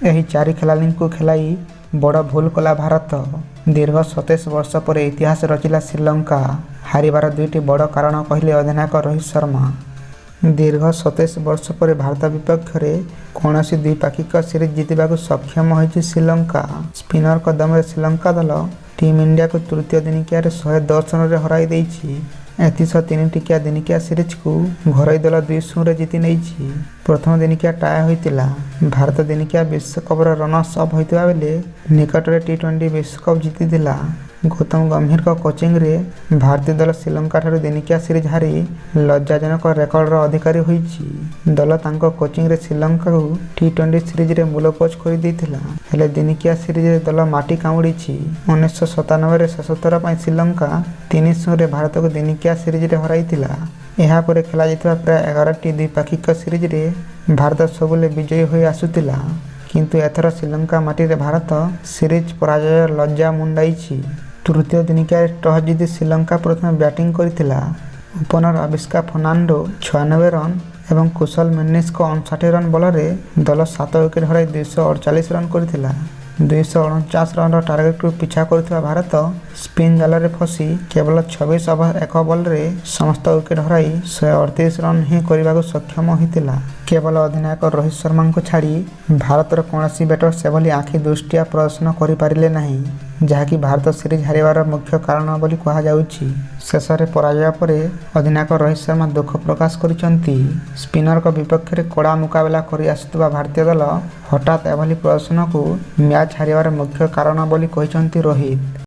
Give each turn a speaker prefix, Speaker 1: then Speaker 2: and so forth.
Speaker 1: ଏହି ଚାରି ଖେଳାଳିଙ୍କୁ ଖେଳାଇ ବଡ଼ ଭୁଲ କଲା ଭାରତ। ଦୀର୍ଘ 27 ବର୍ଷ ପରେ ଇତିହାସ ରଚିଲା ଶ୍ରୀଲଙ୍କା। ହାରିବାର ଦୁଇଟି ବଡ଼ କାରଣ କହିଲେ ଅଧିନାୟକ ରୋହିତ ଶର୍ମା। ଦୀର୍ଘ 27 ବର୍ଷ ପରେ ଭାରତ ବିପକ୍ଷରେ କୌଣସି ଦ୍ୱିପାକ୍ଷିକ ସିରିଜ୍ ଜିତିବାକୁ ସକ୍ଷମ ହୋଇଛି ଶ୍ରୀଲଙ୍କା। ସ୍ପିନର କଦମରେ ଶ୍ରୀଲଙ୍କା ଦଳ ଟିମ୍ ଇଣ୍ଡିଆକୁ ତୃତୀୟ ଦିନିକିଆରେ 110 ରନରେ ହରାଇ ଦେଇଛି। ଏଥିସହ ତିନିଟିକିଆ ଦିନିକିଆ ସିରିଜକୁ ଘରୋଇ ଦଳ 2-0ରେ ଜିତି ନେଇଛି। ପ୍ରଥମ ଦିନିକିଆ ଟାଏ ହୋଇଥିଲା। ଭାରତ ଦିନିକିଆ ବିଶ୍ୱକପର ରନର୍ସ ଅପ୍ ହୋଇଥିବା ବେଳେ ନିକଟରେ ଟି20 ବିଶ୍ୱକପ୍ ଜିତିଥିଲା। ଗୌତମ ଗମ୍ଭୀରଙ୍କ କୋଚିଂରେ ଭାରତୀୟ ଦଳ ଶ୍ରୀଲଙ୍କାଠାରୁ ଦିନିକିଆ ସିରିଜ୍ ହାରି ଲଜ୍ଜାଜନକ ରେକର୍ଡର ଅଧିକାରୀ ହୋଇଛି। ଦଳ ତାଙ୍କ କୋଚିଂରେ ଶ୍ରୀଲଙ୍କାକୁ ଟି20 ସିରିଜରେ ମୂଳ କୋଚ୍ କରିଦେଇଥିଲା। ହେଲେ ଦିନିକିଆ ସିରିଜରେ ଦଳ ମାଟି କାମୁଡ଼ିଛି। 1997ରେ ଶେଷଥର ପାଇଁ ଶ୍ରୀଲଙ୍କା 3-0ରେ ଭାରତକୁ ଦିନିକିଆ ସିରିଜରେ ହରାଇଥିଲା। ଏହାପରେ ଖେଳାଯାଇଥିବା ପ୍ରାୟ 11ଟି ଦ୍ୱିପାକ୍ଷିକ ସିରିଜରେ ଭାରତ ସବୁବେଳେ ବିଜୟୀ ହୋଇ ଆସୁଥିଲା। କିନ୍ତୁ ଏଥର ଶ୍ରୀଲଙ୍କା ମାଟିରେ ଭାରତ ସିରିଜ୍ ପରାଜୟର ଲଜ୍ଜା ମୁଣ୍ଡାଇଛି। ତୃତୀୟ ଦିନିକିଆରେ ଟସ୍ ଜିତି ଶ୍ରୀଲଙ୍କା ପ୍ରଥମେ ବ୍ୟାଟିଂ କରିଥିଲା। ଓପନର ଆବିଷ୍କା ଫର୍ଣ୍ଣାଣ୍ଡୋ 96 ରନ୍ ଏବଂ କୁଶଲ ମେଣ୍ଡିସଙ୍କ 59 ରନ୍ ବଳରେ ଦଳ 7 ୱିକେଟ୍ ହରାଇ 248 ରନ୍ କରିଥିଲା। 249 ରନ୍ର ଟାର୍ଗେଟକୁ ପିଛା କରୁଥିବା ଭାରତ ସ୍ପିନ୍ ଜାଲରେ ଫସି କେବଳ 26 ଓଭର 1 ବଲ୍ରେ ସମସ୍ତ ୱିକେଟ୍ ହରାଇ 138 ରନ୍ ହିଁ କରିବାକୁ ସକ୍ଷମ ହୋଇଥିଲା। କେବଳ ଅଧିନାୟକ ରୋହିତ ଶର୍ମାଙ୍କୁ ଛାଡ଼ି ଭାରତର କୌଣସି ବ୍ୟାଟର ସେଭଳି ଆଖି ଦୃଷ୍ଟିଆ ପ୍ରଦର୍ଶନ କରିପାରିଲେ ନାହିଁ, ଯାହାକି ଭାରତ ସିରିଜ୍ ହାରିବାର ମୁଖ୍ୟ କାରଣ ବୋଲି କୁହାଯାଉଛି। ଶେଷରେ ପରାଜୟ ପରେ ଅଧିନାୟକ ରୋହିତ ଶର୍ମା ଦୁଃଖ ପ୍ରକାଶ କରିଛନ୍ତି। ସ୍ପିନରଙ୍କ ବିପକ୍ଷରେ କଡ଼ା ମୁକାବିଲା କରି ଆସୁଥିବା ଭାରତୀୟ ଦଳ ହଠାତ୍ ଏଭଳି ପ୍ରଦର୍ଶନକୁ ମ୍ୟାଚ୍ ହାରିବାର ମୁଖ୍ୟ କାରଣ ବୋଲି କହିଛନ୍ତି ରୋହିତ।